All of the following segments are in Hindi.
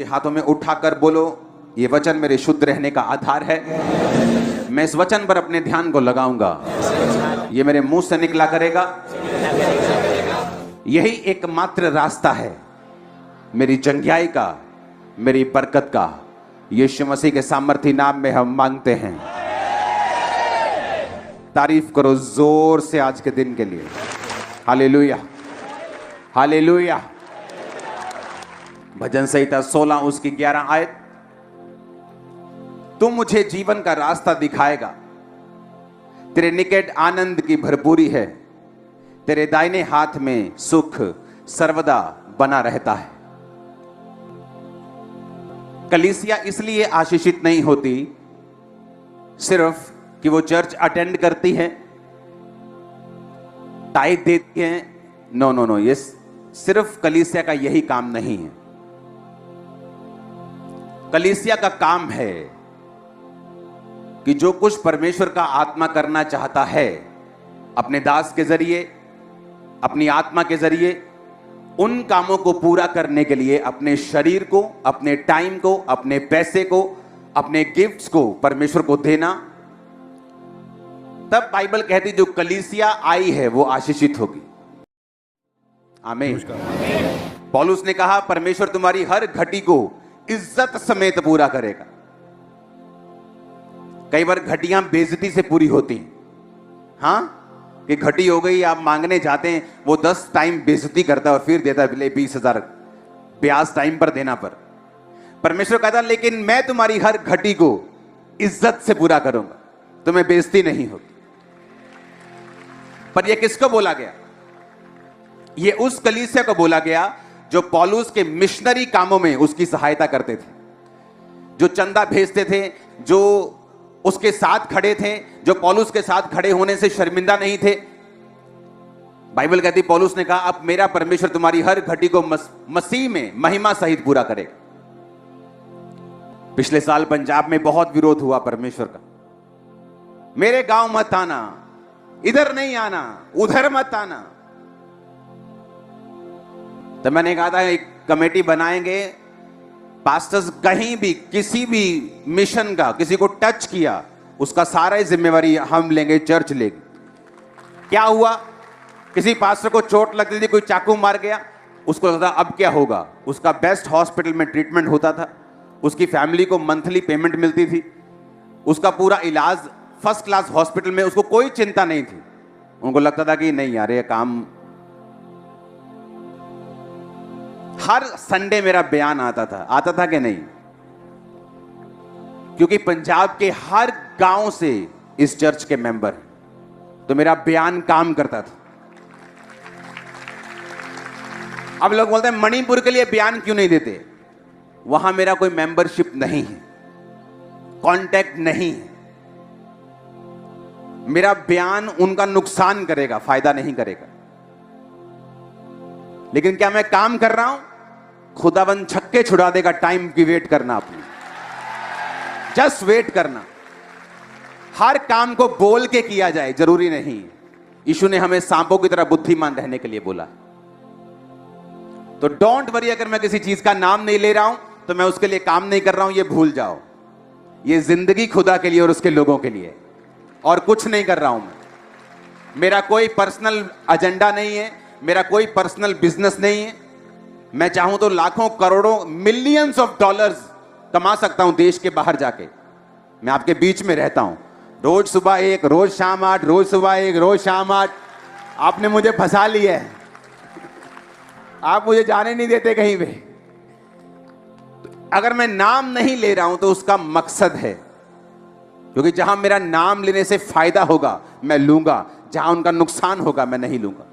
हाथों में उठाकर बोलो, ये वचन मेरे शुद्ध रहने का आधार है। मैं इस वचन पर अपने ध्यान को लगाऊंगा, ये मेरे मुंह से निकला करेगा। यही एकमात्र रास्ता है मेरी जंगियाई का, मेरी बरकत का। यीशु मसीह के सामर्थी नाम में हम मांगते हैं। तारीफ करो जोर से आज के दिन के लिए। Hallelujah, hallelujah. भजन संहिता 16 उसकी 11 आयत। तू मुझे जीवन का रास्ता दिखाएगा, तेरे निकट आनंद की भरपूरी है, तेरे दाहिने हाथ में सुख सर्वदा बना रहता है। कलीसिया इसलिए आशीषित नहीं होती सिर्फ कि वो चर्च अटेंड करती है, टाइट देती है। नो नो नो, ये सिर्फ कलीसिया का यही काम नहीं है। कलीसिया का काम है कि जो कुछ परमेश्वर का आत्मा करना चाहता है अपने दास के जरिए, अपनी आत्मा के जरिए, उन कामों को पूरा करने के लिए अपने शरीर को, अपने टाइम को, अपने पैसे को, अपने गिफ्ट्स को परमेश्वर को देना। तब बाइबल कहती जो कलीसिया आई है वो आशीषित होगी। आमीन। पौलुस ने कहा परमेश्वर तुम्हारी हर घटी को इज्जत समेत पूरा करेगा। कई बार घटियां बेइज्जती से पूरी होती हैं। हाँ, कि घटी हो गई, आप मांगने जाते हैं, वो 10 टाइम बेइज्जती करता है और फिर देता है 20,000 ब्याज टाइम पर देना पर। परमेश्वर कहता लेकिन मैं तुम्हारी हर घटी को इज्जत से पूरा करूंगा, तुम्हें बेइज्जती नहीं होगी। पर यह किसको बोला गया? यह उस कलीसिया को बोला गया जो पौलुस के मिशनरी कामों में उसकी सहायता करते थे, जो चंदा भेजते थे, जो उसके साथ खड़े थे, जो पौलुस के साथ खड़े होने से शर्मिंदा नहीं थे। बाइबल कहती पौलुस ने कहा अब मेरा परमेश्वर तुम्हारी हर घटी को मसीह में महिमा सहित पूरा करेगा। पिछले साल पंजाब में बहुत विरोध हुआ परमेश्वर का। मेरे गांव मत आना, इधर नहीं आना, उधर मत आना। तो मैंने कहा था एक कमेटी बनाएंगे, पास्टर्स कहीं भी किसी भी मिशन का किसी को टच किया उसका सारा जिम्मेवारी हम लेंगे, चर्च लेगी। क्या हुआ? किसी पास्टर को चोट लगती थी, कोई चाकू मार गया, उसको लगता अब क्या होगा। उसका बेस्ट हॉस्पिटल में ट्रीटमेंट होता था, उसकी फैमिली को मंथली पेमेंट मिलती थी, उसका पूरा इलाज फर्स्ट क्लास हॉस्पिटल में, उसको कोई चिंता नहीं थी। उनको लगता था कि नहीं यार ये काम। हर संडे मेरा बयान आता था कि नहीं? क्योंकि पंजाब के हर गांव से इस चर्च के मेंबर हैं, तो मेरा बयान काम करता था। अब लोग बोलते हैं मणिपुर के लिए बयान क्यों नहीं देते? वहां मेरा कोई मेंबरशिप नहीं है, कांटेक्ट नहीं है। मेरा बयान उनका नुकसान करेगा, फायदा नहीं करेगा। लेकिन क्या मैं काम कर रहा हूं? खुदावन छक्के छुड़ा देगा। टाइम की वेट करना, अपनी जस्ट वेट करना। हर काम को बोल के किया जाए जरूरी नहीं। यीशु ने हमें सांपों की तरह बुद्धिमान रहने के लिए बोला। तो डोंट वरी, अगर मैं किसी चीज का नाम नहीं ले रहा हूं तो मैं उसके लिए काम नहीं कर रहा हूं, ये भूल जाओ। ये जिंदगी खुदा के लिए और उसके लोगों के लिए, और कुछ नहीं कर रहा हूं मैं। मेरा कोई पर्सनल एजेंडा नहीं है, मेरा कोई पर्सनल बिजनेस नहीं है। मैं चाहूं तो लाखों करोड़ों मिलियंस ऑफ डॉलर्स कमा सकता हूं देश के बाहर जाके। मैं आपके बीच में रहता हूं, रोज सुबह 1, रोज शाम 8, रोज सुबह 1, रोज शाम 8। आपने मुझे फंसा लिया है, आप मुझे जाने नहीं देते कहीं पे। अगर मैं नाम नहीं ले रहा हूं तो उसका मकसद है, क्योंकि जहां मेरा नाम लेने से फायदा होगा मैं लूंगा, जहां उनका नुकसान होगा मैं नहीं लूंगा।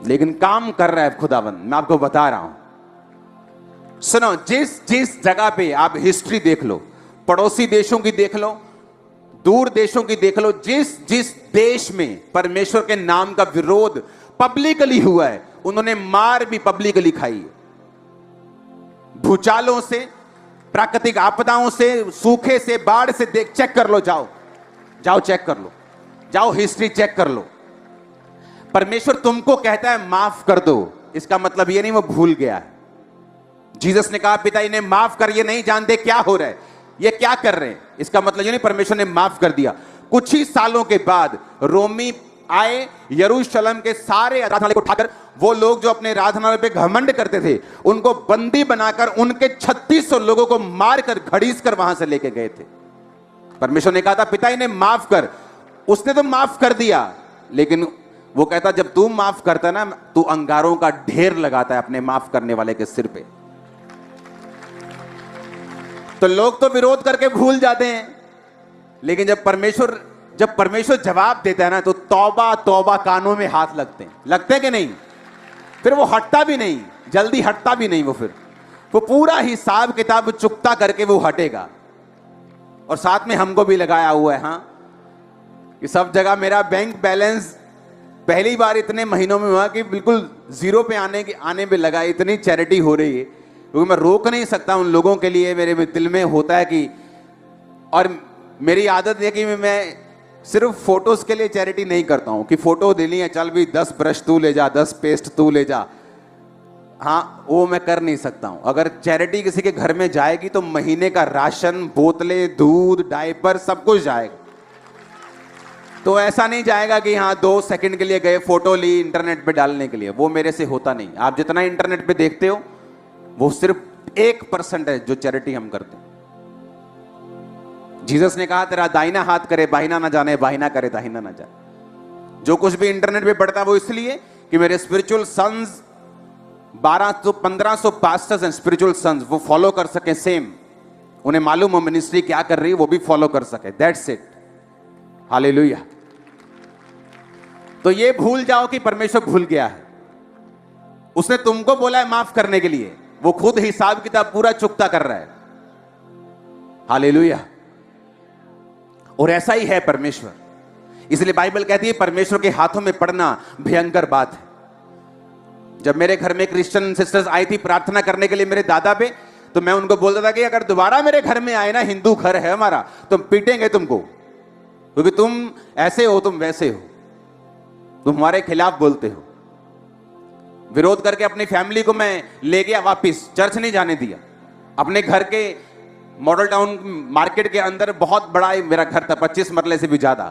लेकिन काम कर रहा है खुदावन, मैं आपको बता रहा हूं। सुनो, जिस जगह पे आप हिस्ट्री देख लो, पड़ोसी देशों की देख लो, दूर देशों की देख लो, जिस देश में परमेश्वर के नाम का विरोध पब्लिकली हुआ है, उन्होंने मार भी पब्लिकली खाई है। भूचालों से, प्राकृतिक आपदाओं से, सूखे से, बाढ़ से चेक कर लो। जाओ चेक कर लो, जाओ हिस्ट्री चेक कर लो। परमेश्वर तुमको कहता है माफ कर दो, इसका मतलब ये नहीं वो भूल गया है। जीसस ने कहा पिता इन्हें माफ कर, ये नहीं जानते क्या हो रहा है, ये क्या कर रहे हैं। इसका मतलब ये नहीं परमेश्वर ने माफ कर दिया। कुछ ही सालों के बाद रोमी आए, यरूशलेम के सारे आराधनालय को उठाकर, वो लोग जो अपने आराधनालय पे घमंड करते थे उनको बंदी बनाकर उनके 3600 लोगों को मारकर घड़ीस कर वहां से लेके गए थे। परमेश्वर ने कहा था पिता इन्हें माफ कर, उसने तो माफ कर दिया, लेकिन वो कहता जब तू माफ करता ना, तू अंगारों का ढेर लगाता है अपने माफ करने वाले के सिर पे। तो लोग तो विरोध करके भूल जाते हैं, लेकिन जब परमेश्वर जवाब देता है ना, तो तौबा तौबा कानों में हाथ लगते हैं कि नहीं। फिर वो हटता भी नहीं, जल्दी हटता भी नहीं, वो पूरा हिसाब किताब चुकता करके वो हटेगा। और साथ में हमको भी लगाया हुआ है, हाँ, कि सब जगह मेरा बैंक बैलेंस पहली बार इतने महीनों में हुआ कि बिल्कुल जीरो पे आने पे लगा। इतनी चैरिटी हो रही है, क्योंकि मैं रोक नहीं सकता उन लोगों के लिए। मेरे दिल में होता है कि, और मेरी आदत है कि मैं सिर्फ फोटोज के लिए चैरिटी नहीं करता हूं कि फोटो देनी है, चल भी 10 ब्रश तू ले जा, 10 पेस्ट तू ले जा। हाँ, वो मैं कर नहीं सकता हूं। अगर चैरिटी किसी के घर में जाएगी तो महीने का राशन, बोतलें, दूध, डायपर सब कुछ जाएगा। तो ऐसा नहीं जाएगा कि हाँ 2 सेकंड के लिए गए, फोटो ली इंटरनेट पे डालने के लिए। वो मेरे से होता नहीं। आप जितना इंटरनेट पे देखते हो वो सिर्फ 1% है जो चैरिटी हम करते हैं। जीसस ने कहा तेरा दाहिना हाथ करे बाहिना ना जाने, बाहिना करे दाहिना ना जाने। जो कुछ भी इंटरनेट पे पढ़ता है वो इसलिए कि मेरे spiritual sons 1500 pastors and spiritual sons वो फॉलो कर सके सेम, उन्हें मालूम हो मिनिस्ट्री क्या कर रही है, वो भी फॉलो कर सके। That's it. हालेलुया। तो ये भूल जाओ कि परमेश्वर भूल गया है। उसने तुमको बोला है माफ करने के लिए, वो खुद हिसाब किताब पूरा चुकता कर रहा है। हालेलुया। और ऐसा ही है परमेश्वर। इसलिए बाइबल कहती है परमेश्वर के हाथों में पड़ना भयंकर बात है। जब मेरे घर में क्रिश्चियन सिस्टर्स आई थी प्रार्थना करने के लिए मेरे दादा पे, तो मैं उनको बोलता था कि अगर दोबारा मेरे घर में आए ना, हिंदू घर है हमारा, तो पीटेंगे तुमको, क्योंकि तुम ऐसे हो, तुम वैसे हो, तुम हमारे खिलाफ बोलते हो। विरोध करके अपनी फैमिली को मैं ले गया वापिस, चर्च नहीं जाने दिया। अपने घर के मॉडल टाउन मार्केट के अंदर बहुत बड़ा मेरा घर था, 25 मरले से भी ज्यादा।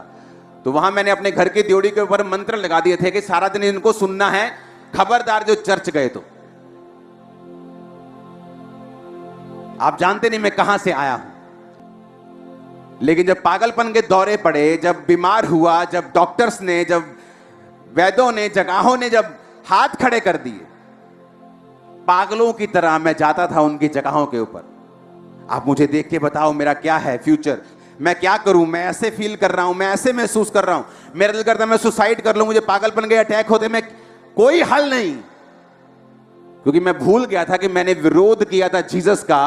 तो वहां मैंने अपने घर की द्योड़ी के ऊपर मंत्र लगा दिए थे कि सारा दिन इनको सुनना है, खबरदार जो चर्च गए तो। आप जानते नहीं मैं कहां से आया हूं, लेकिन जब पागलपन के दौरे पड़े, जब बीमार हुआ, जब डॉक्टर्स ने, जब वैद्यों ने, जगहों ने जब हाथ खड़े कर दिए, पागलों की तरह मैं जाता था उनकी जगहों के ऊपर। आप मुझे देख के बताओ मेरा क्या है फ्यूचर, मैं क्या करूं, मैं ऐसे फील कर रहा हूं, मैं ऐसे महसूस कर रहा हूं, मेरा दिल करता है मैं सुसाइड कर लूं, मुझे पागलपन के अटैक होते, मैं कोई हल नहीं। क्योंकि मैं भूल गया था कि मैंने विरोध किया था जीसस का।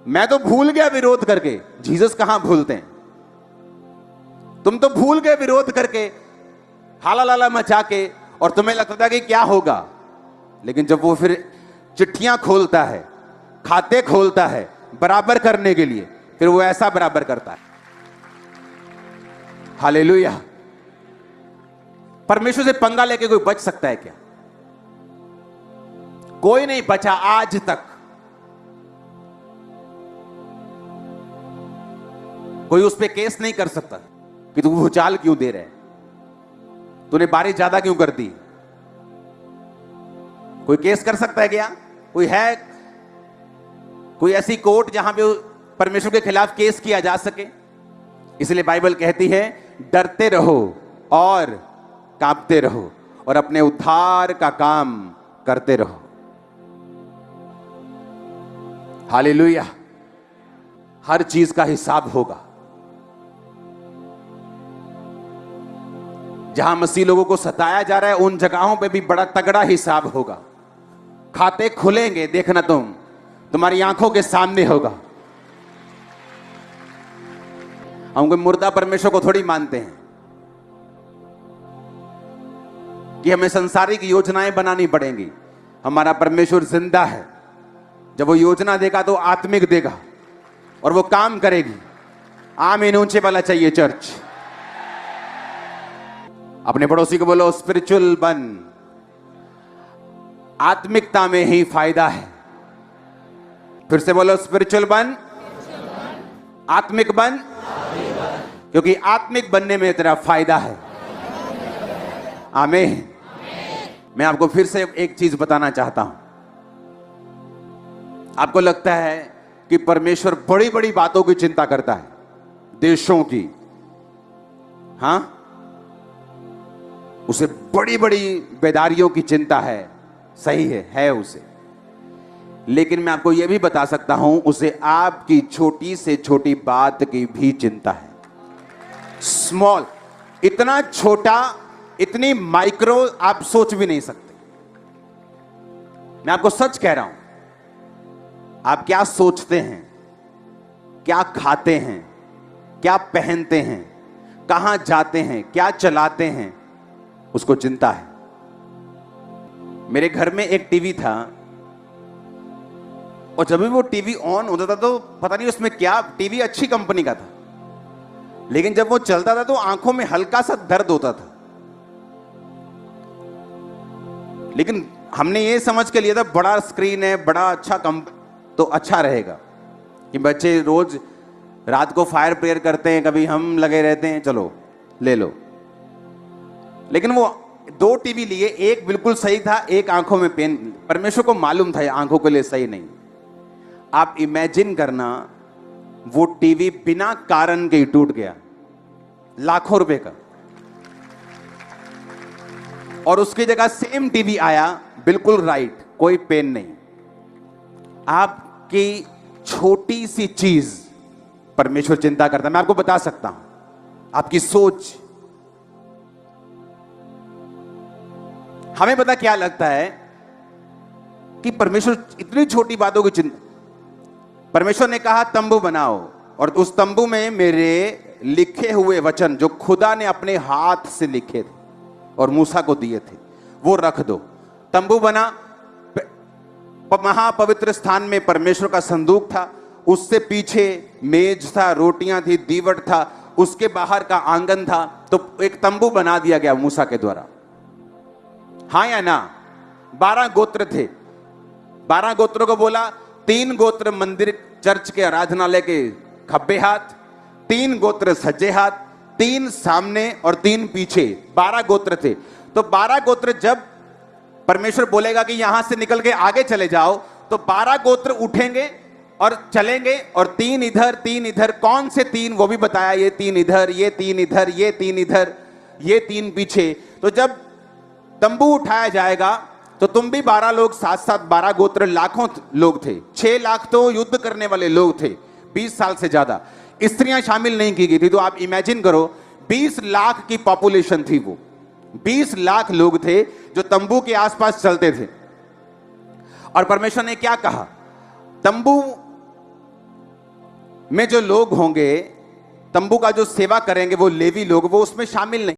मैं तो भूल गया विरोध करके, जीसस कहां भूलते हैं। तुम तो भूल गए विरोध करके, हाला लाला मचा के, और तुम्हें लगता था कि क्या होगा। लेकिन जब वो फिर चिट्ठियां खोलता है, खाते खोलता है बराबर करने के लिए, फिर वो ऐसा बराबर करता है। हालेलुया। परमेश्वर से पंगा लेके कोई बच सकता है क्या? कोई नहीं बचा आज तक। कोई उस पर केस नहीं कर सकता कि तू भूचाल क्यों दे रहा है, तूने बारिश ज्यादा क्यों कर दी। कोई केस कर सकता है क्या? कोई है कोई ऐसी कोर्ट जहां पे परमेश्वर के खिलाफ केस किया जा सके? इसलिए बाइबल कहती है डरते रहो और कांपते रहो और अपने उद्धार का काम करते रहो। हालेलुया। हर चीज का हिसाब होगा। जहां मसीह लोगों को सताया जा रहा है उन जगहों पे भी बड़ा तगड़ा हिसाब होगा। खाते खुलेंगे, देखना तुम्हारी आंखों के सामने होगा। हम कोई मुर्दा परमेश्वर को थोड़ी मानते हैं कि हमें संसारिक योजनाएं बनानी पड़ेंगी। हमारा परमेश्वर जिंदा है। जब वो योजना देगा तो आत्मिक देगा और वो काम करेगी। आमीन ऊंचे वाला चाहिए चर्च। अपने पड़ोसी को बोलो स्पिरिचुअल बन, आत्मिकता में ही फायदा है। फिर से बोलो, स्पिरिचुअल बन, आत्मिक बन, क्योंकि आत्मिक बनने में तेरा फायदा है। आमीन। मैं आपको फिर से एक चीज बताना चाहता हूं। आपको लगता है कि परमेश्वर बड़ी बड़ी बातों की चिंता करता है, देशों की, हां, उसे बड़ी बड़ी बेदारियों की चिंता है, सही है उसे। लेकिन मैं आपको यह भी बता सकता हूं, उसे आपकी छोटी से छोटी बात की भी चिंता है। स्मॉल, इतना छोटा, इतनी माइक्रो आप सोच भी नहीं सकते। मैं आपको सच कह रहा हूं, आप क्या सोचते हैं, क्या खाते हैं, क्या पहनते हैं, कहां जाते हैं, क्या चलाते हैं, उसको चिंता है। मेरे घर में एक टीवी था, और जब भी वो टीवी ऑन होता था तो पता नहीं उसमें क्या, टीवी अच्छी कंपनी का था, लेकिन जब वो चलता था तो आंखों में हल्का सा दर्द होता था। लेकिन हमने ये समझ के लिया था बड़ा स्क्रीन है, बड़ा अच्छा तो अच्छा रहेगा, कि बच्चे रोज रात को फायर प्रेयर करते हैं, कभी हम लगे रहते हैं, चलो ले लो। लेकिन वो 2 टीवी लिए, एक बिल्कुल सही था, एक आंखों में पेन। परमेश्वर को मालूम था ये आंखों के लिए सही नहीं। आप इमेजिन करना, वो टीवी बिना कारण के ही टूट गया, लाखों रुपए का, और उसकी जगह सेम टीवी आया, बिल्कुल राइट, कोई पेन नहीं। आपकी छोटी सी चीज परमेश्वर चिंता करता है। मैं आपको बता सकता हूं, आपकी सोच। हमें पता क्या लगता है कि परमेश्वर इतनी छोटी बातों की चिंता। परमेश्वर ने कहा तंबू बनाओ, और उस तंबू में मेरे लिखे हुए वचन जो खुदा ने अपने हाथ से लिखे थे और मूसा को दिए थे, वो रख दो। तंबू बना, महापवित्र स्थान में परमेश्वर का संदूक था, उससे पीछे मेज था, रोटियां थी, दीवट था, उसके बाहर का आंगन था। तो एक तंबू बना दिया गया मूसा के द्वारा, हां या ना। 12 गोत्र थे, 12 गोत्रों को बोला, 3 गोत्र मंदिर चर्च के आराधनालय के खब्बे हाथ, 3 गोत्र सज्जे हाथ, 3 सामने और 3 पीछे, 12 गोत्र थे। तो 12 गोत्र जब परमेश्वर बोलेगा कि यहां से निकल के आगे चले जाओ, तो 12 गोत्र उठेंगे और चलेंगे, और 3 इधर 3 इधर। कौन से 3 वो भी बताया, ये 3 इधर, ये 3 इधर, ये 3 इधर, ये 3 पीछे। तो जब तंबू उठाया जाएगा तो तुम भी 12 लोग साथ साथ, 12 गोत्र, लाखों लोग थे, 6 लाख तो युद्ध करने वाले लोग थे, 20 साल से ज्यादा। स्त्रियां शामिल नहीं की गई थी। तो आप इमेजिन करो, 20 लाख की पॉपुलेशन थी, वो 20 लाख लोग थे जो तंबू के आसपास चलते थे। और परमेश्वर ने क्या कहा, तंबू में जो लोग होंगे, तंबू का जो सेवा करेंगे, वो लेवी लोग, वो उसमें शामिल नहीं।